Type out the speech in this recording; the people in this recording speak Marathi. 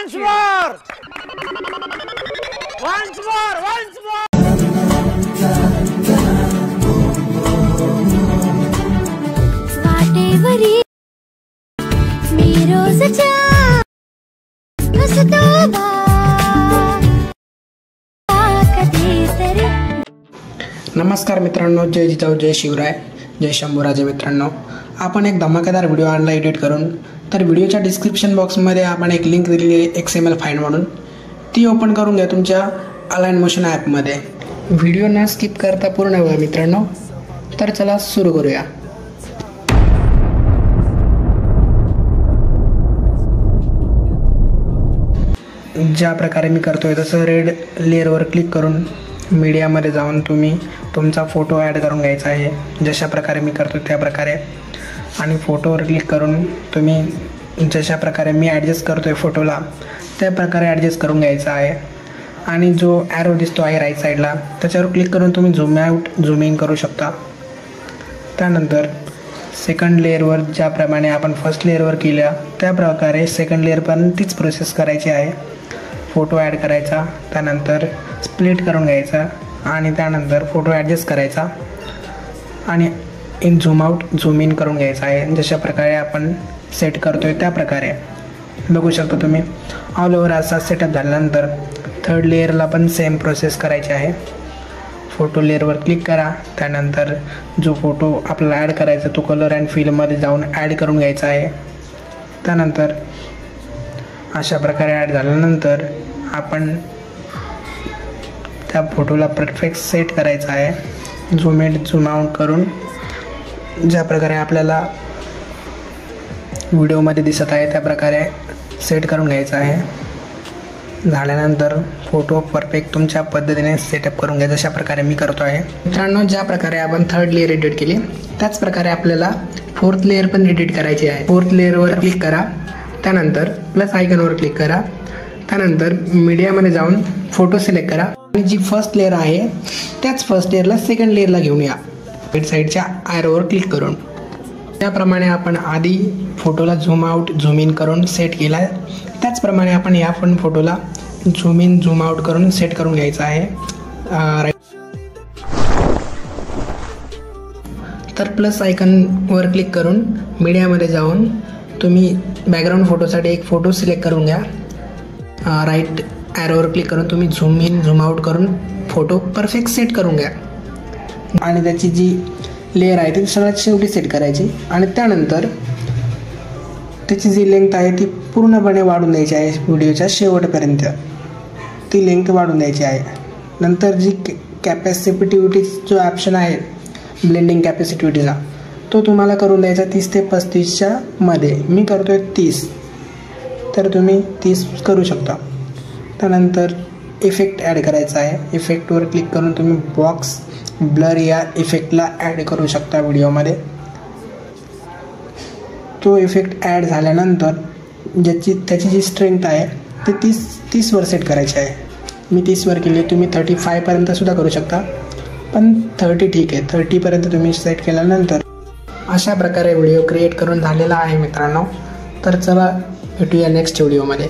Once more! Once more! Once more! वाटेवरी मी रोजच्या हसतो कधीतरी. नमस्कार मित्रांनो, जय जिजाऊ, जय शिवराय, जय शंभूराजे. मित्रांनो, आपण एक धमाकेदार व्हिडिओ आणला एडिट करून. तर व्हिडिओच्या डिस्क्रिप्शन बॉक्समध्ये आपण एक लिंक दिलेली आहे XML फाईल म्हणून. ती ओपन करून घ्या तुमच्या अलाइन मोशन ॲपमध्ये. व्हिडिओ न स्किप करता पूर्ण बघा मित्रांनो. तर चला सुरू करूया. ज्या प्रकारे मी करतोय तसं रेड लेअरवर क्लिक करून मीडियामध्ये जाऊन तुम्ही तुमचा फोटो ॲड करून घ्यायचा आहे. जशा प्रकारे मी करतो त्या प्रकारे. आणि फोटोवर क्लिक करून तुम्ही जशा प्रकारे मी ॲडजस्ट करतो आहे फोटोला त्या प्रकारे ॲडजस्ट करून घ्यायचा आहे. आणि जो ॲरो दिसतो आहे राईट साईडला त्याच्यावर क्लिक करून तुम्ही झूम आऊट झूम इन करू शकता. त्यानंतर सेकंड लेअरवर ज्याप्रमाणे आपण फर्स्ट लेअरवर केल्या त्या प्रकारे सेकंड लेअर पण तीच प्रोसेस करायची आहे. फोटो ॲड करायचा, त्यानंतर स्प्लिट करून घ्यायचा आणि त्यानंतर फोटो ॲडजस्ट करायचा आणि in zoom out zoom in करून घ्यायचा आहे. जशा प्रकारे आपण सेट करतो आहे त्या प्रकारे बघू शकता तुम्ही. ऑल ओव्हर असा सेटअप झाल्यानंतर थर्ड लेअरला पण सेम प्रोसेस करायची आहे. फोटो लेअरवर क्लिक करा, त्यानंतर जो फोटो आपल्याला ॲड करायचा तो कलर अँड फिलमध्ये जाऊन ॲड करून घ्यायचा आहे. त्यानंतर अशा प्रकारे ॲड झाल्यानंतर आपण त्या फोटोला परफेक्ट सेट करायचा आहे. झूम इन झूम आऊट करून ज्या प्रकारे आपल्याला व्हिडिओमध्ये दिसत आहे त्या प्रकारे सेट करून घ्यायचा आहे. झाल्यानंतर फोटो परफेक्ट तुमच्या पद्धतीने सेटअप करून घ्या जशा प्रकारे मी करतो आहे. मित्रांनो, ज्या प्रकारे आपण थर्ड लेअर एडिट केली त्याच प्रकारे आपल्याला फोर्थ लेअर पण एडिट करायची आहे. फोर्थ लेअरवर क्लिक करा, त्यानंतर प्लस आयकॉनवर क्लिक करा, त्यानंतर मीडियामध्ये जाऊन फोटो सिलेक्ट करा आणि जी फर्स्ट लेअर आहे त्याच फर्स्ट लेअरला सेकंड लेअरला घेऊन या. राईट साईडच्या ॲरोवर क्लिक करून त्याप्रमाणे आपण आधी फोटोला झूम आऊट झूम इन करून सेट केला आहे त्याचप्रमाणे आपण या पण फोटोला झूम इन झूम आऊट करून सेट करून घ्यायचा आहे. तर प्लस आयकॉनवर क्लिक करून मीडियामध्ये जाऊन तुम्ही बॅकग्राऊंड फोटोसाठी एक फोटो सिलेक्ट करून घ्या. राईट ॲरोवर क्लिक करून तुम्ही झूम इन झूम आऊट करून फोटो परफेक्ट सेट करून घ्या आणि त्याची जी लेअर आहे ती सगळ्यात शेवटी सेट करायची आणि त्यानंतर त्याची जी लेंथ आहे ती पूर्णपणे वाढून द्यायची आहे. व्हिडिओच्या शेवटपर्यंत ती लेंथ वाढून द्यायची आहे. नंतर जी कॅपॅसिटिव्हिटी जो ऑप्शन आहे ब्लेंडिंग कॅपॅसिटिव्हिटीचा तो तुम्हाला करून द्यायचा 30 ते 35च्या मध्ये. मी करतो आहे 30, तर तुम्ही 30 करू शकता. त्यानंतर इफेक्ट ॲड करायचा आहे. इफेक्टवर क्लिक करून तुम्ही बॉक्स ब्लर या इफेक्टला ॲड करू शकता व्हिडिओमध्ये. तो इफेक्ट ॲड झाल्यानंतर त्याची जी स्ट्रेंथ आहे ते 30वर सेट करायची आहे. मी 30वर केली, तुम्ही 35पर्यंतसुद्धा करू शकता, पण 30 ठीक आहे. 30पर्यंत तुम्ही सेट केल्यानंतर अशा प्रकारे व्हिडिओ क्रिएट करून झालेला आहे मित्रांनो. तर चला भेटूया नेक्स्ट व्हिडिओमध्ये.